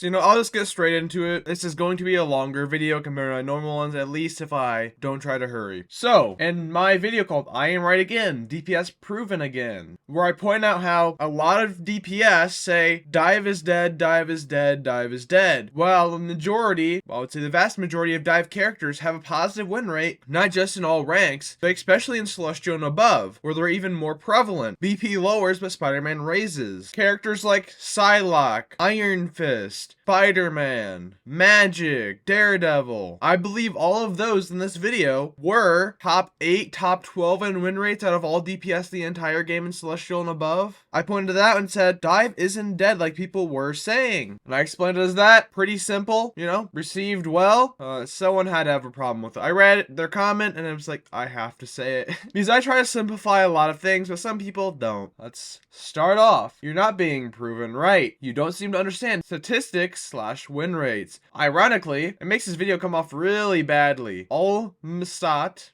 So, I'll just get straight into it. This is going to be a longer video compared to my normal ones, at least if I don't try to hurry. So, in my video called I Am Right Again, DPS Proven Again, where I point out how a lot of DPS say dive is dead, dive is dead, dive is dead. While the majority, I would say the vast majority of dive characters have a positive win rate, not just in all ranks, but especially in Celestial and above, where they're even more prevalent. BP lowers, but Spider-Man raises. Characters like Psylocke, Iron Fist, Spider-Man, Magic, Daredevil. I believe all of those in this video were top 8, top 12 in win rates out of all DPS the entire game in Celestial and above. I pointed to that and said, dive isn't dead like people were saying. And I explained it as that. Pretty simple, received well. Someone had to have a problem with it. I read their comment and I was like, I have to say it. Because I try to simplify a lot of things, but some people don't. Let's start off. You're not being proven right. You don't seem to understand statistics/win rates. Ironically, it makes this video come off really badly. Almost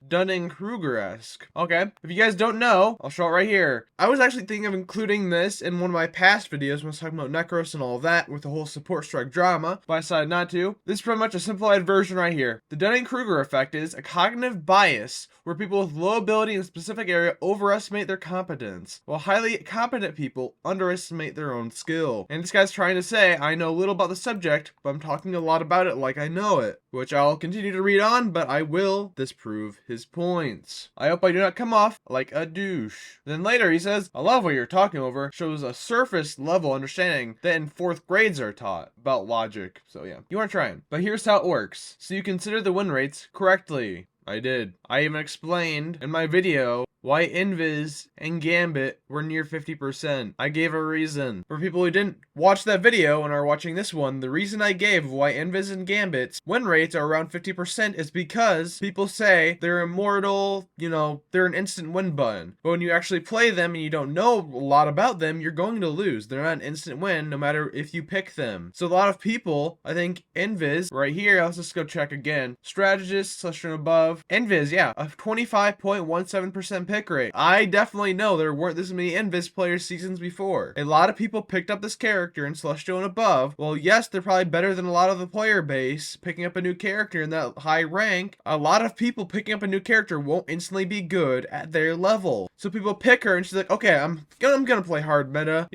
Dunning-Kruger-esque. Okay, if you guys don't know, I'll show it right here. I was actually thinking of including this in one of my past videos when I was talking about Necros and all of that with the whole support strike drama, but I decided not to. This is pretty much a simplified version right here. The Dunning-Kruger effect is a cognitive bias where people with low ability in a specific area overestimate their competence, while highly competent people underestimate their own skill. And this guy's trying to say, I know little about the subject, but I'm talking a lot about it like I know it, which I'll continue to read on, but I will disprove his points. I hope I do not come off like a douche. Then later he says, I love what you're talking over, shows a surface level understanding that in 4th grades are taught about logic. So yeah, you aren't trying. But here's how it works. So you consider the win rates correctly. I did. I even explained in my video why Invis and Gambit were near 50%. I gave a reason. For people who didn't watch that video and are watching this one, the reason I gave why Invis and Gambit's win rates are around 50% is because people say they're immortal, they're an instant win button. But when you actually play them and you don't know a lot about them, you're going to lose. They're not an instant win no matter if you pick them. So a lot of people, I think Invis, right here, let's just go check again. Strategist, Celestial and above. Invis, yeah, a 25.17% pick rate. I definitely know there weren't this many Invis players seasons before. A lot of people picked up this character in Celestial and above. Well, yes, they're probably better than a lot of the player base picking up a new character in that high rank. A lot of people picking up a new character won't instantly be good at their level. So people pick her and she's like, okay, I'm gonna play hard meta,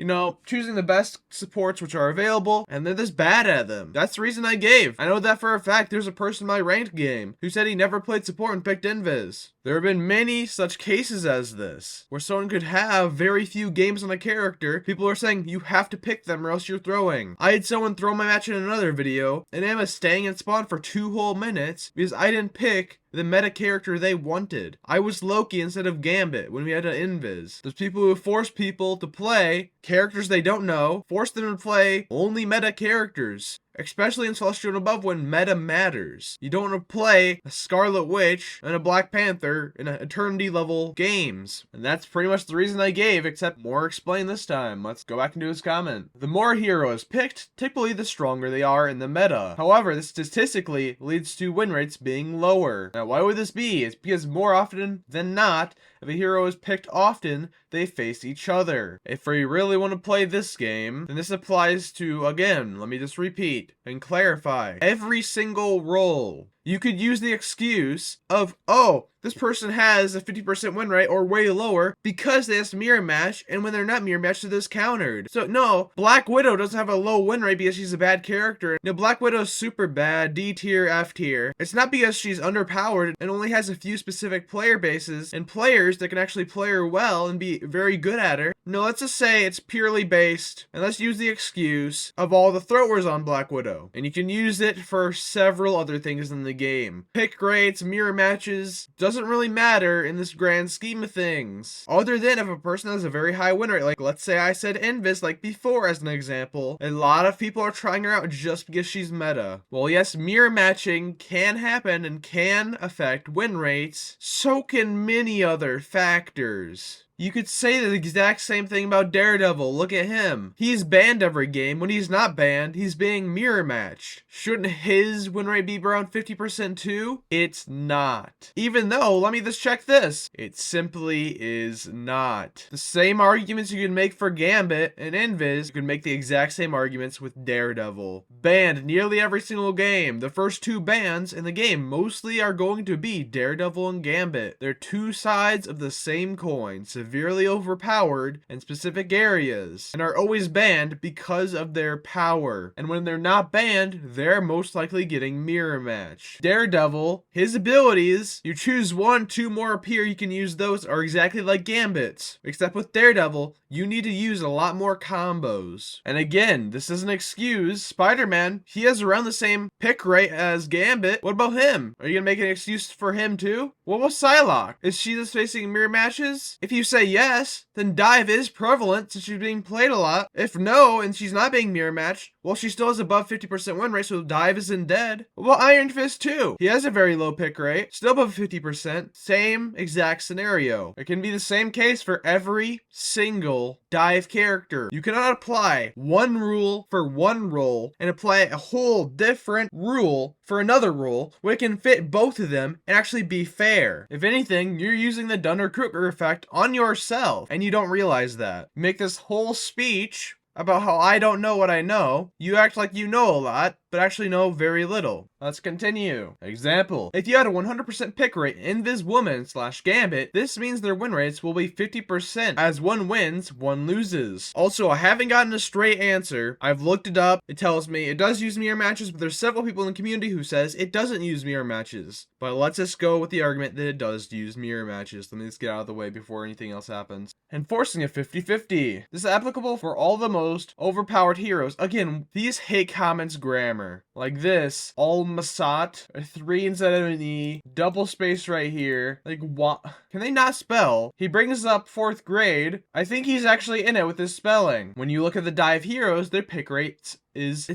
choosing the best supports which are available, and they're just bad at them. That's the reason I gave. I know that for a fact. There's a person in my ranked game who said he never played support and picked Invis. There have been many such cases as this, where someone could have very few games on a character. People are saying you have to pick them or else you're throwing. I had someone throw my match in another video, and Emma staying in spawn for 2 whole minutes because I didn't pick the meta character they wanted. I was Loki instead of Gambit when we had an Invis. There's people who force people to play characters they don't know, force them to play only meta characters. Especially in Celestial and above when meta matters. You don't want to play a Scarlet Witch and a Black Panther in Eternity level games. And that's pretty much the reason I gave, except more explained this time. Let's go back into his comment. The more heroes picked, typically the stronger they are in the meta. However, this statistically leads to win rates being lower. Now, why would this be? It's because more often than not, if a hero is picked often, they face each other. If we really want to play this game, then this applies to, again, let me just repeat and clarify, every single role. You could use the excuse of, oh, this person has a 50% win rate or way lower because they have to mirror match, and when they're not mirror matched, they're countered. So no, Black Widow doesn't have a low win rate because she's a bad character. No, Black Widow's super bad, D tier, F tier. It's not because she's underpowered and only has a few specific player bases and players that can actually play her well and be very good at her. No, let's just say it's purely based, and let's use the excuse of all the throwers on Black Widow. And you can use it for several other things in the game. Pick rates, mirror matches, doesn't really matter in this grand scheme of things. Other than if a person has a very high win rate, like let's say I said Invis like before as an example, a lot of people are trying her out just because she's meta. Well, yes, mirror matching can happen and can affect win rates, so can many other factors. You could say the exact same thing about Daredevil. Look at him. He's banned every game. When he's not banned, he's being mirror matched. Shouldn't his win rate be around 50% too? It's not. Even though, let me just check this. It simply is not. The same arguments you can make for Gambit and Invis, you can make the exact same arguments with Daredevil. Banned nearly every single game. The first two bans in the game mostly are going to be Daredevil and Gambit. They're two sides of the same coin, severely overpowered in specific areas, and are always banned because of their power. And when they're not banned, they're most likely getting mirror matched. Daredevil, his abilities, you choose one, two more appear, you can use those, are exactly like Gambit's. Except with Daredevil, you need to use a lot more combos. And again, this doesn't excuse Spider-Man. He has around the same pick rate as Gambit. What about him? Are you gonna make an excuse for him too? What was Psylocke? Is she just facing mirror matches? If you say yes, then Dive is prevalent since she's being played a lot. If no, and she's not being mirror matched, well, she still has above 50% win rate, so Dive isn't dead. Well, Iron Fist too. He has a very low pick rate, still above 50%. Same exact scenario. It can be the same case for every single Dive character. You cannot apply one rule for one role and apply a whole different rule for another rule where it can fit both of them and actually be fair. If anything, you're using the Dunning-Kruger effect on yourself and you don't realize that. You make this whole speech about how I don't know what I know. You act like you know a lot, but actually know very little. Let's continue. Example. If you had a 100% pick rate in Invis Woman / Gambit, this means their win rates will be 50%, as one wins, one loses. Also, I haven't gotten a straight answer. I've looked it up. It tells me it does use mirror matches, but there's several people in the community who says it doesn't use mirror matches. But let's just go with the argument that it does use mirror matches. Let me just get out of the way before anything else happens. Enforcing a 50-50. This is applicable for all the most overpowered heroes. Again, these hate comments grammar. Like this, Masat, a 3 instead of an E, double space right here. Like, what? Can they not spell? He brings up 4th grade. I think he's actually in it with his spelling. When you look at the Dive heroes, their pick rates is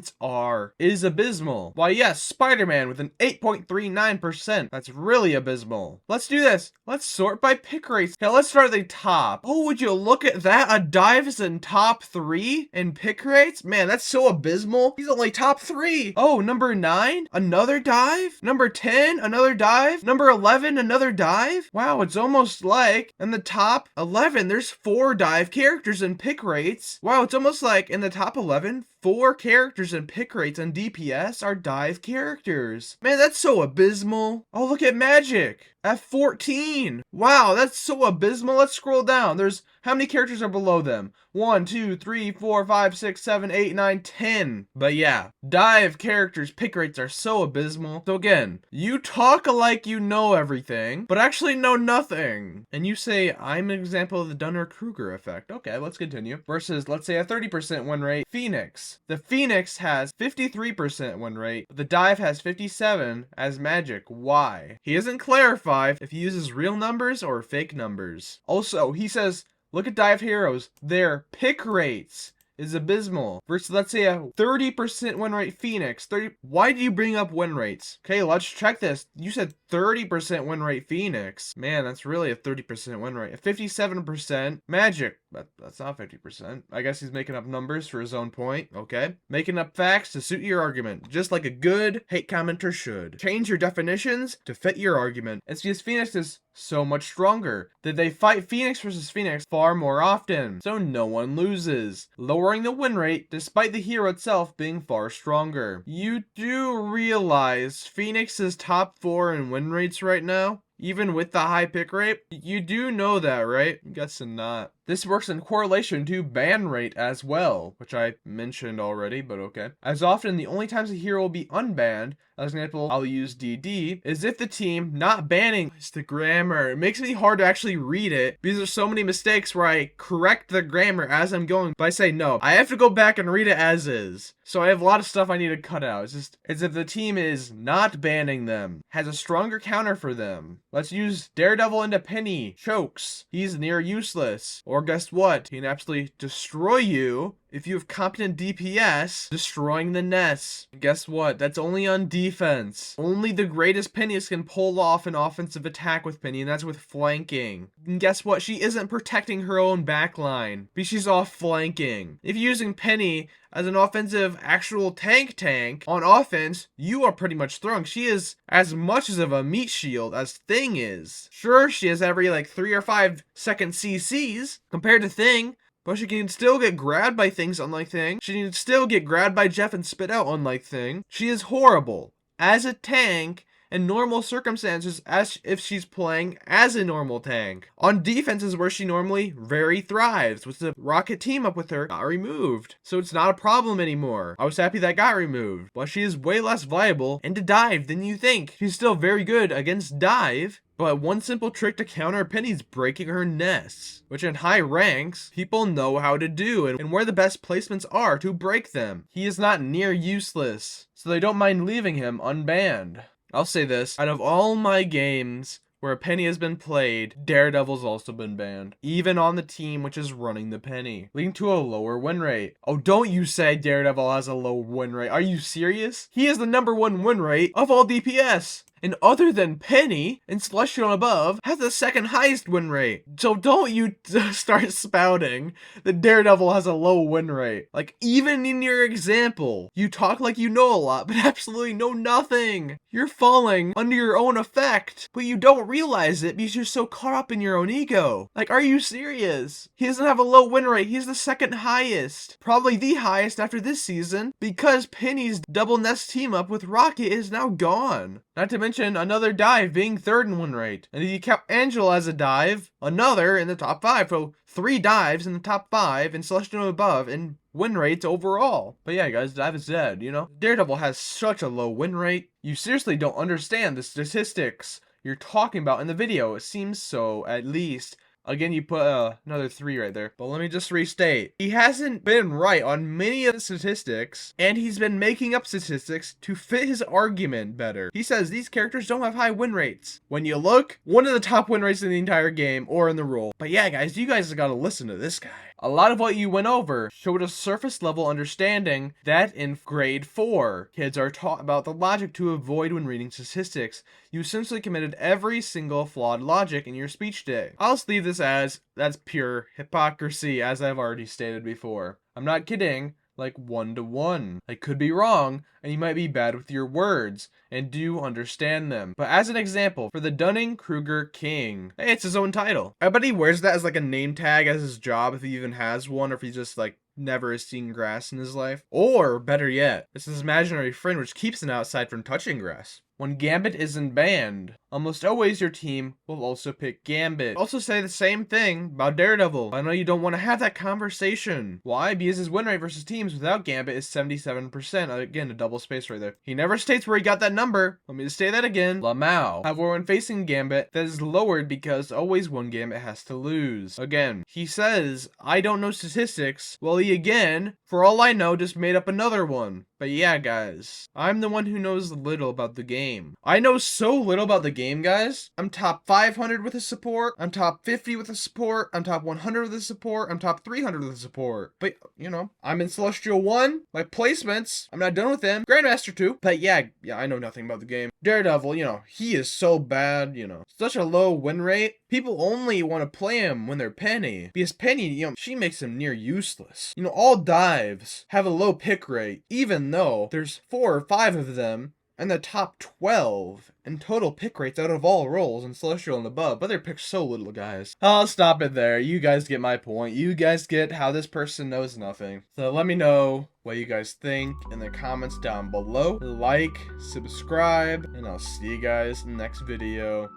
abysmal. Why yes, Spider-Man with an 8.39%. That's really abysmal. Let's do this. Let's sort by pick rates. Okay, let's start at the top. Oh, would you look at that? A Dive is in top 3 in pick rates? Man, that's so abysmal. He's only top 3. Oh, number 9, another Dive. Number 10, another Dive. Number 11, another Dive. Wow, it's almost like in the top 11, there's 4 Dive characters in pick rates. Wow, it's almost like in the top 11, 4 characters and pick rates on DPS are Dive characters. Man, that's so abysmal. Oh, look at Magic at 14. Wow, that's so abysmal. Let's scroll down. There's how many characters are below them? 1, 2, 3, 4, 5, 6, 7, 8, 9, 10. But yeah, Dive characters pick rates are so abysmal. So again, you talk like you know everything, but actually know nothing. And you say, I'm an example of the Dunning-Kruger effect. Okay, let's continue. Versus, let's say a 30% win rate, Phoenix. The Phoenix has 53% win rate. The Dive has 57 as Magic. Why? He doesn't clarify if he uses real numbers or fake numbers. Also, he says, look at Dive heroes. Their pick rates is abysmal. Versus, let's say, a 30% win rate Phoenix. Why do you bring up win rates? Okay, let's check this. You said 30% win rate Phoenix. Man, that's really a 30% win rate. A 57% Magic. But that's not 50%. I guess he's making up numbers for his own point. Okay. Making up facts to suit your argument. Just like a good hate commenter should. Change your definitions to fit your argument. It's because Phoenix is so much stronger. Did they fight Phoenix versus Phoenix far more often? So no one loses. Lowering the win rate despite the hero itself being far stronger. You do realize Phoenix is top 4 in win rates right now? Even with the high pick rate? You do know that, right? Guess not. This works in correlation to ban rate as well, which I mentioned already, but okay. As often, the only times a hero will be unbanned, as an example, I'll use DD, is if the team not banning. It's the grammar. It makes me hard to actually read it because there's so many mistakes where I correct the grammar as I'm going, but I say no. I have to go back and read it as is. So I have a lot of stuff I need to cut out. It's if the team is not banning them, has a stronger counter for them. Let's use Daredevil into Penny. Chokes. He's near useless. Or guess what? He can absolutely destroy you If you have competent DPS, destroying the Ness. Guess what? That's only on defense. Only the greatest Pennies can pull off an offensive attack with Penny, and that's with flanking. And guess what? She isn't protecting her own backline, because she's off flanking. If you're using Penny as an offensive actual tank on offense, you are pretty much throwing. She is as much of a meat shield as Thing is. Sure, she has every like 3 or 5 second CCs compared to Thing, but she can still get grabbed by things unlike Thing. She can still get grabbed by Jeff and spit out unlike Thing. She is horrible as a tank in normal circumstances as if she's playing as a normal tank. On defenses where she normally very thrives, which the Rocket team up with her got removed. So it's not a problem anymore. I was happy that got removed, but she is way less viable into dive than you think. She's still very good against dive, but one simple trick to counter Penny's breaking her Ness, which in high ranks, people know how to do and where the best placements are to break them. He is not near useless, so they don't mind leaving him unbanned. I'll say this, out of all my games where a Penny has been played, Daredevil's also been banned, even on the team which is running the Penny, leading to a lower win rate. Oh, don't you say Daredevil has a low win rate. Are you serious? He has the #1 win rate of all DPS. And other than Penny and Celestial and above, has the second highest win rate. So don't you start spouting that Daredevil has a low win rate. Like, even in your example, you talk like you know a lot, but absolutely know nothing. You're falling under your own effect, but you don't realize it because you're so caught up in your own ego. Like, are you serious? He doesn't have a low win rate. He's the second highest. Probably the highest after this season, because Penny's double Nest team up with Rocket is now gone. Not to mention another dive being third in win rate. And if you count Angela as a dive, another in the top 5. So 3 dives in the top 5 and Celestial and above in win rates overall. But yeah, guys, dive is dead, you know? Daredevil has such a low win rate. You seriously don't understand the statistics you're talking about in the video. It seems so, at least. Again, you put another 3 right there. But let me just restate. He hasn't been right on many of the statistics, and he's been making up statistics to fit his argument better. He says these characters don't have high win rates. When you look, one of the top win rates in the entire game or in the role. But yeah, guys, you guys gotta listen to this guy. A lot of what you went over showed a surface level understanding that in grade 4, kids are taught about the logic to avoid when reading statistics. You essentially committed every single flawed logic in your speech day. I'll just leave this as that's pure hypocrisy, as I've already stated before. I'm not kidding. Like 1-to-1. I could be wrong, and you might be bad with your words, and do understand them. But as an example, for the Dunning-Kruger King, hey, it's his own title. I bet he wears that as like a name tag as his job, if he even has one, or if he's just like never has seen grass in his life. Or, better yet, it's his imaginary friend which keeps him outside from touching grass. When Gambit isn't banned, almost always your team will also pick Gambit. Also say the same thing about Daredevil. I know you don't want to have that conversation. Why? Because his win rate versus teams without Gambit is 77%. Again, a double space right there. He never states where he got that number. Let me just say that again. Lamau. However, when facing Gambit, that is lowered because always one Gambit has to lose. Again, he says, I don't know statistics. Well, he again, for all I know, just made up another one. But yeah, guys, I'm the one who knows little about the game. I know so little about the game, guys. I'm top 500 with a support. I'm top 50 with a support. I'm top 100 with a support. I'm top 300 with a support. But, you know, I'm in Celestial 1. My placements, I'm not done with them. Grandmaster 2. But yeah, I know nothing about the game. Daredevil, you know, he is so bad, you know. Such a low win rate. People only want to play him when they're Penny. Because Penny, you know, she makes him near useless. You know, all dives have a low pick rate, even though there's 4 or 5 of them and the top 12 in total pick rates out of all roles in Celestial and above, but they're picked so little, guys. I'll stop it there. You guys get my point. You guys get how this person knows nothing. So let me know what you guys think in the comments down below. Like, subscribe, and I'll see you guys in the next video.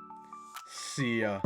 See ya.